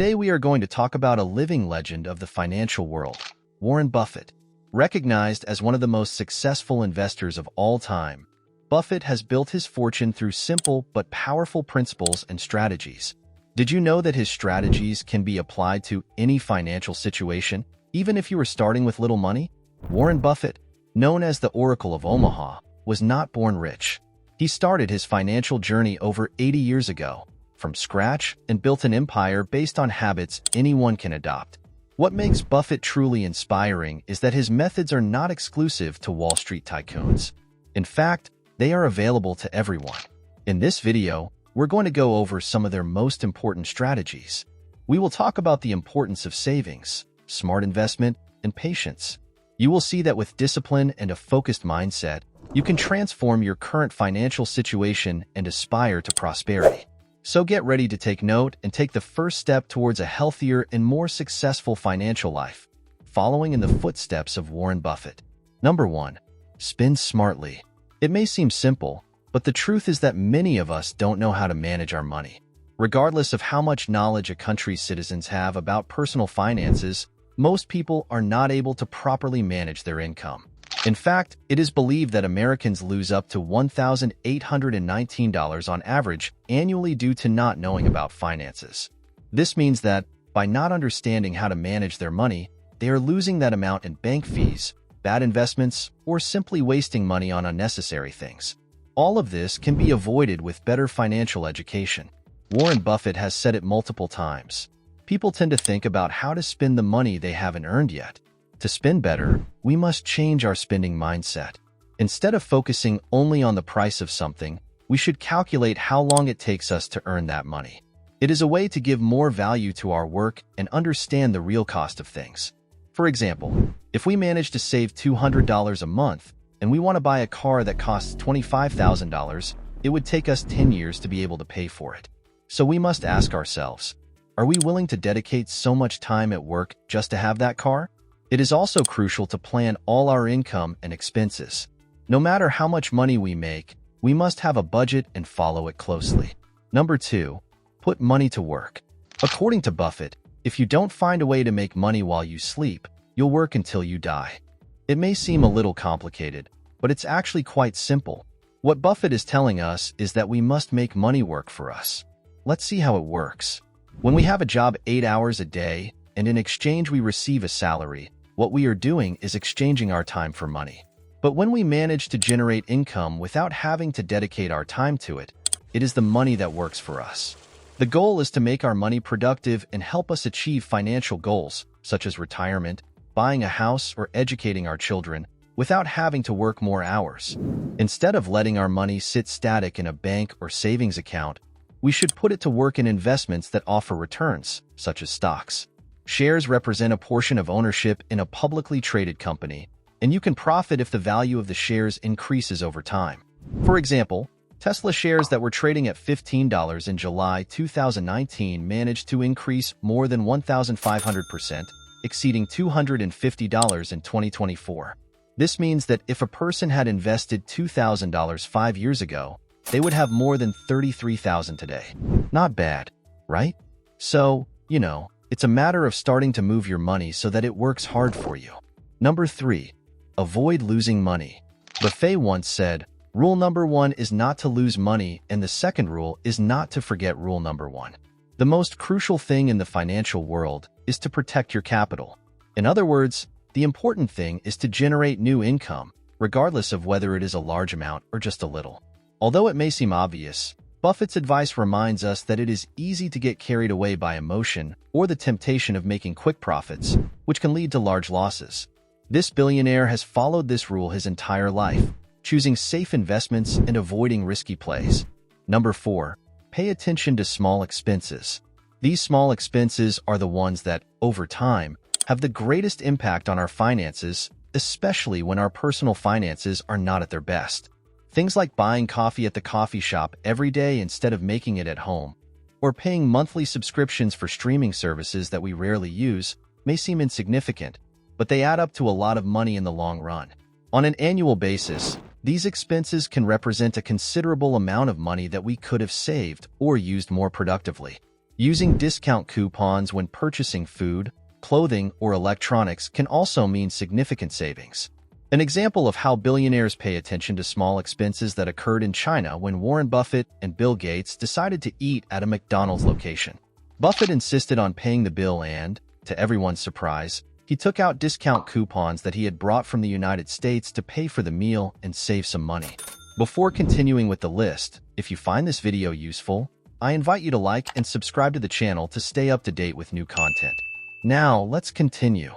Today we are going to talk about a living legend of the financial world, Warren Buffett. Recognized as one of the most successful investors of all time, Buffett has built his fortune through simple but powerful principles and strategies. Did you know that his strategies can be applied to any financial situation, even if you were starting with little money? Warren Buffett, known as the Oracle of Omaha, was not born rich. He started his financial journey over 80 years ago, from scratch, and built an empire based on habits anyone can adopt. What makes Buffett truly inspiring is that his methods are not exclusive to Wall Street tycoons. In fact, they are available to everyone. In this video, we're going to go over some of their most important strategies. We will talk about the importance of savings, smart investment, and patience. You will see that with discipline and a focused mindset, you can transform your current financial situation and aspire to prosperity. So get ready to take note and take the first step towards a healthier and more successful financial life, following in the footsteps of Warren Buffett. Number 1. Spend smartly. It may seem simple, but the truth is that many of us don't know how to manage our money. Regardless of how much knowledge a country's citizens have about personal finances, most people are not able to properly manage their income. In fact, it is believed that Americans lose up to $1,819 on average annually due to not knowing about finances. This means that, by not understanding how to manage their money, they are losing that amount in bank fees, bad investments, or simply wasting money on unnecessary things. All of this can be avoided with better financial education. Warren Buffett has said it multiple times. People tend to think about how to spend the money they haven't earned yet. To spend better, we must change our spending mindset. Instead of focusing only on the price of something, we should calculate how long it takes us to earn that money. It is a way to give more value to our work and understand the real cost of things. For example, if we manage to save $200 a month and we want to buy a car that costs $25,000, it would take us 10 years to be able to pay for it. So we must ask ourselves, are we willing to dedicate so much time at work just to have that car? It is also crucial to plan all our income and expenses. No matter how much money we make, we must have a budget and follow it closely. Number 2. Put money to work. According to Buffett, if you don't find a way to make money while you sleep, you'll work until you die. It may seem a little complicated, but it's actually quite simple. What Buffett is telling us is that we must make money work for us. Let's see how it works. When we have a job 8 hours a day, and in exchange we receive a salary, what we are doing is exchanging our time for money. But when we manage to generate income without having to dedicate our time to it, it is the money that works for us. The goal is to make our money productive and help us achieve financial goals, such as retirement, buying a house, or educating our children, without having to work more hours. Instead of letting our money sit static in a bank or savings account, we should put it to work in investments that offer returns, such as stocks. Shares represent a portion of ownership in a publicly traded company, and you can profit if the value of the shares increases over time. For example, Tesla shares that were trading at $15 in July 2019 managed to increase more than 1,500%, exceeding $250 in 2024. This means that if a person had invested $2,000 5 years ago, they would have more than $33,000 today. Not bad, right? So, it's a matter of starting to move your money so that it works hard for you. Number 3. Avoid losing money. Buffett once said, rule number 1 is not to lose money, and the second rule is not to forget rule number 1. The most crucial thing in the financial world is to protect your capital. In other words, the important thing is to generate new income, regardless of whether it is a large amount or just a little. Although it may seem obvious, Buffett's advice reminds us that it is easy to get carried away by emotion or the temptation of making quick profits, which can lead to large losses. This billionaire has followed this rule his entire life, choosing safe investments and avoiding risky plays. Number 4. Pay attention to small expenses. These small expenses are the ones that, over time, have the greatest impact on our finances, especially when our personal finances are not at their best. Things like buying coffee at the coffee shop every day instead of making it at home, or paying monthly subscriptions for streaming services that we rarely use, may seem insignificant, but they add up to a lot of money in the long run. On an annual basis, these expenses can represent a considerable amount of money that we could have saved or used more productively. Using discount coupons when purchasing food, clothing, or electronics can also mean significant savings. An example of how billionaires pay attention to small expenses that occurred in China when Warren Buffett and Bill Gates decided to eat at a McDonald's location. Buffett insisted on paying the bill and, to everyone's surprise, he took out discount coupons that he had brought from the United States to pay for the meal and save some money. Before continuing with the list, if you find this video useful, I invite you to like and subscribe to the channel to stay up to date with new content. Now, let's continue.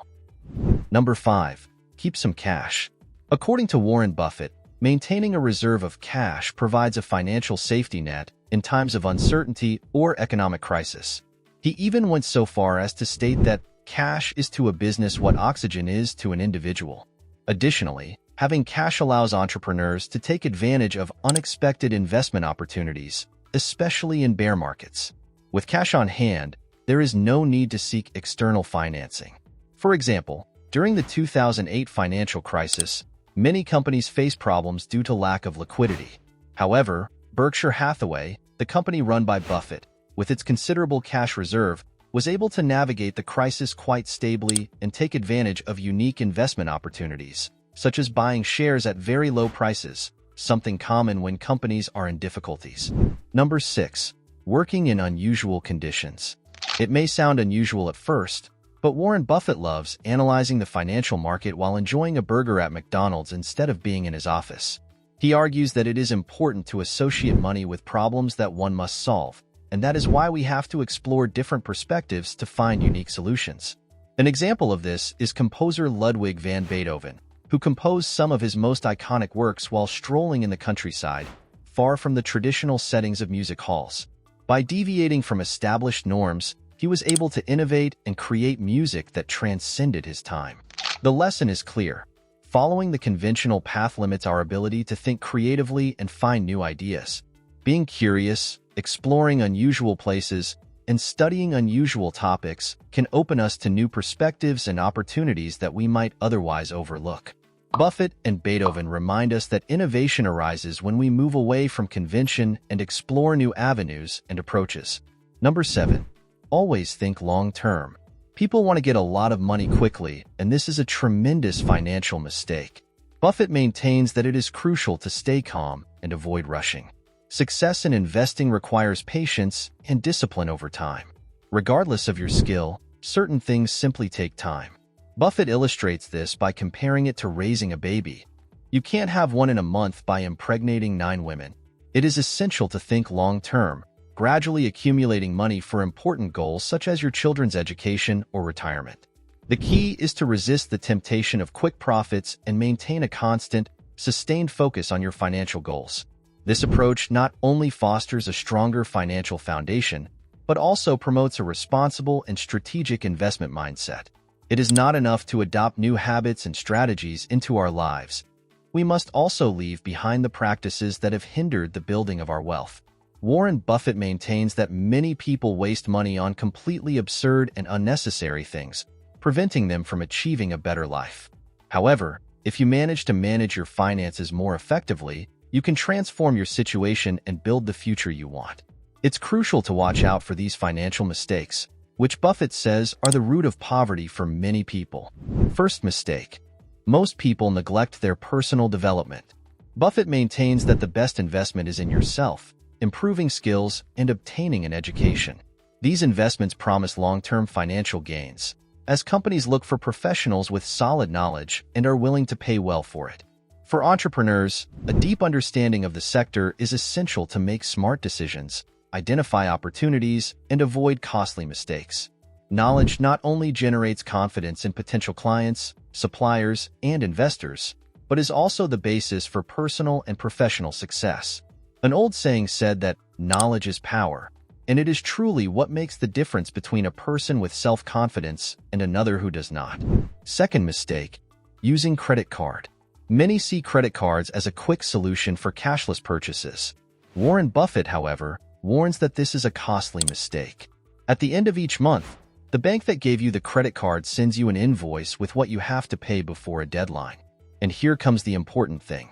Number 5. Keep some cash. According to Warren Buffett, maintaining a reserve of cash provides a financial safety net in times of uncertainty or economic crisis. He even went so far as to state that cash is to a business what oxygen is to an individual. Additionally, having cash allows entrepreneurs to take advantage of unexpected investment opportunities, especially in bear markets. With cash on hand, there is no need to seek external financing. For example, during the 2008 financial crisis, many companies faced problems due to lack of liquidity. However, Berkshire Hathaway, the company run by Buffett, with its considerable cash reserve, was able to navigate the crisis quite stably and take advantage of unique investment opportunities, such as buying shares at very low prices, something common when companies are in difficulties. Number 6. Working in unusual conditions. It may sound unusual at first, but Warren Buffett loves analyzing the financial market while enjoying a burger at McDonald's instead of being in his office. He argues that it is important to associate money with problems that one must solve, and that is why we have to explore different perspectives to find unique solutions. An example of this is composer Ludwig van Beethoven, who composed some of his most iconic works while strolling in the countryside, far from the traditional settings of music halls. By deviating from established norms, he was able to innovate and create music that transcended his time. The lesson is clear. Following the conventional path limits our ability to think creatively and find new ideas. Being curious, exploring unusual places, and studying unusual topics can open us to new perspectives and opportunities that we might otherwise overlook. Buffett and Beethoven remind us that innovation arises when we move away from convention and explore new avenues and approaches. Number 7. Always think long-term. People want to get a lot of money quickly, and this is a tremendous financial mistake. Buffett maintains that it is crucial to stay calm and avoid rushing. Success in investing requires patience and discipline over time. Regardless of your skill, certain things simply take time. Buffett illustrates this by comparing it to raising a baby. You can't have one in a month by impregnating 9 women. It is essential to think long-term, gradually accumulating money for important goals such as your children's education or retirement. The key is to resist the temptation of quick profits and maintain a constant, sustained focus on your financial goals. This approach not only fosters a stronger financial foundation, but also promotes a responsible and strategic investment mindset. It is not enough to adopt new habits and strategies into our lives. We must also leave behind the practices that have hindered the building of our wealth. Warren Buffett maintains that many people waste money on completely absurd and unnecessary things, preventing them from achieving a better life. However, if you manage to manage your finances more effectively, you can transform your situation and build the future you want. It's crucial to watch out for these financial mistakes, which Buffett says are the root of poverty for many people. First mistake. Most people neglect their personal development. Buffett maintains that the best investment is in yourself, improving skills, and obtaining an education. These investments promise long-term financial gains, as companies look for professionals with solid knowledge and are willing to pay well for it. For entrepreneurs, a deep understanding of the sector is essential to make smart decisions, identify opportunities, and avoid costly mistakes. Knowledge not only generates confidence in potential clients, suppliers, and investors, but is also the basis for personal and professional success. An old saying said that knowledge is power, and it is truly what makes the difference between a person with self-confidence and another who does not. Second mistake, using credit card. Many see credit cards as a quick solution for cashless purchases. Warren Buffett, however, warns that this is a costly mistake. At the end of each month, the bank that gave you the credit card sends you an invoice with what you have to pay before a deadline. And here comes the important thing.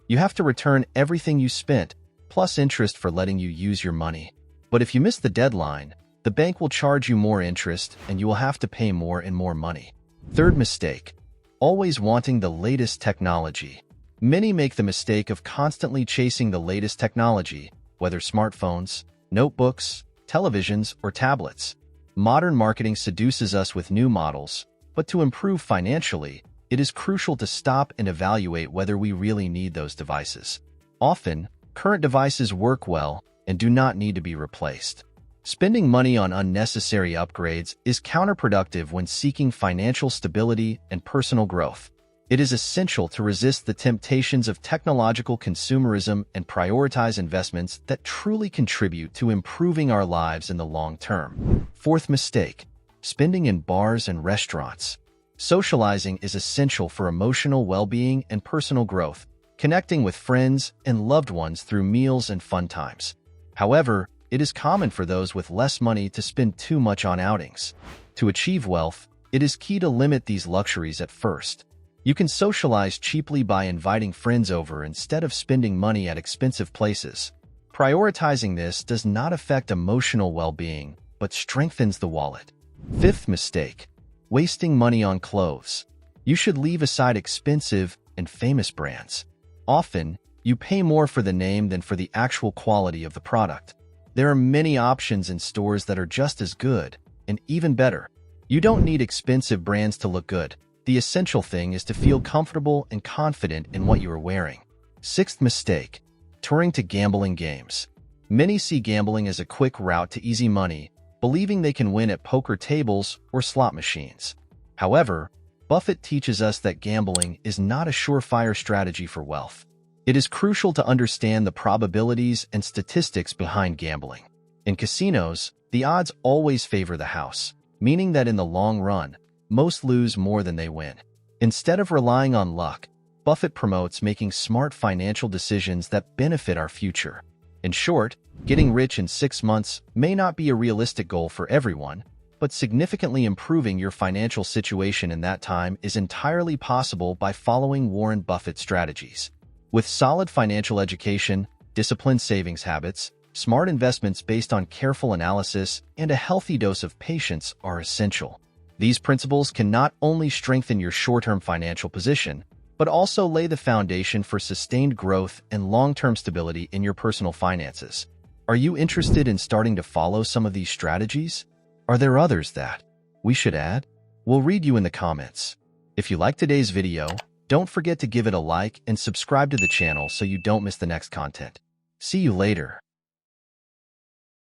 You have to return everything you spent, plus interest for letting you use your money. But if you miss the deadline, The bank will charge you more interest and you will have to pay more and more money. Third mistake, always wanting the latest technology. Many make the mistake of constantly chasing the latest technology, whether smartphones, notebooks, televisions, or tablets. Modern marketing seduces us with new models, but to improve financially, it is crucial to stop and evaluate whether we really need those devices. Often, current devices work well and do not need to be replaced. Spending money on unnecessary upgrades is counterproductive when seeking financial stability and personal growth. It is essential to resist the temptations of technological consumerism and prioritize investments that truly contribute to improving our lives in the long term. Fourth mistake, spending in bars and restaurants. Socializing is essential for emotional well-being and personal growth, connecting with friends and loved ones through meals and fun times. However, it is common for those with less money to spend too much on outings. To achieve wealth, it is key to limit these luxuries at first. You can socialize cheaply by inviting friends over instead of spending money at expensive places. Prioritizing this does not affect emotional well-being, but strengthens the wallet. Fifth mistake, wasting money on clothes. You should leave aside expensive and famous brands. Often, you pay more for the name than for the actual quality of the product. There are many options in stores that are just as good, and even better. You don't need expensive brands to look good. The essential thing is to feel comfortable and confident in what you are wearing. Sixth mistake, turning to gambling games. Many see gambling as a quick route to easy money, believing they can win at poker tables or slot machines. However, Buffett teaches us that gambling is not a surefire strategy for wealth. It is crucial to understand the probabilities and statistics behind gambling. In casinos, the odds always favor the house, meaning that in the long run, most lose more than they win. Instead of relying on luck, Buffett promotes making smart financial decisions that benefit our future. In short, getting rich in 6 months may not be a realistic goal for everyone, but significantly improving your financial situation in that time is entirely possible by following Warren Buffett strategies. With solid financial education, disciplined savings habits, smart investments based on careful analysis, and a healthy dose of patience are essential. These principles can not only strengthen your short-term financial position, but also lay the foundation for sustained growth and long-term stability in your personal finances. Are you interested in starting to follow some of these strategies? Are there others that we should add? We'll read you in the comments. If you like today's video, don't forget to give it a like and subscribe to the channel so you don't miss the next content. See you later.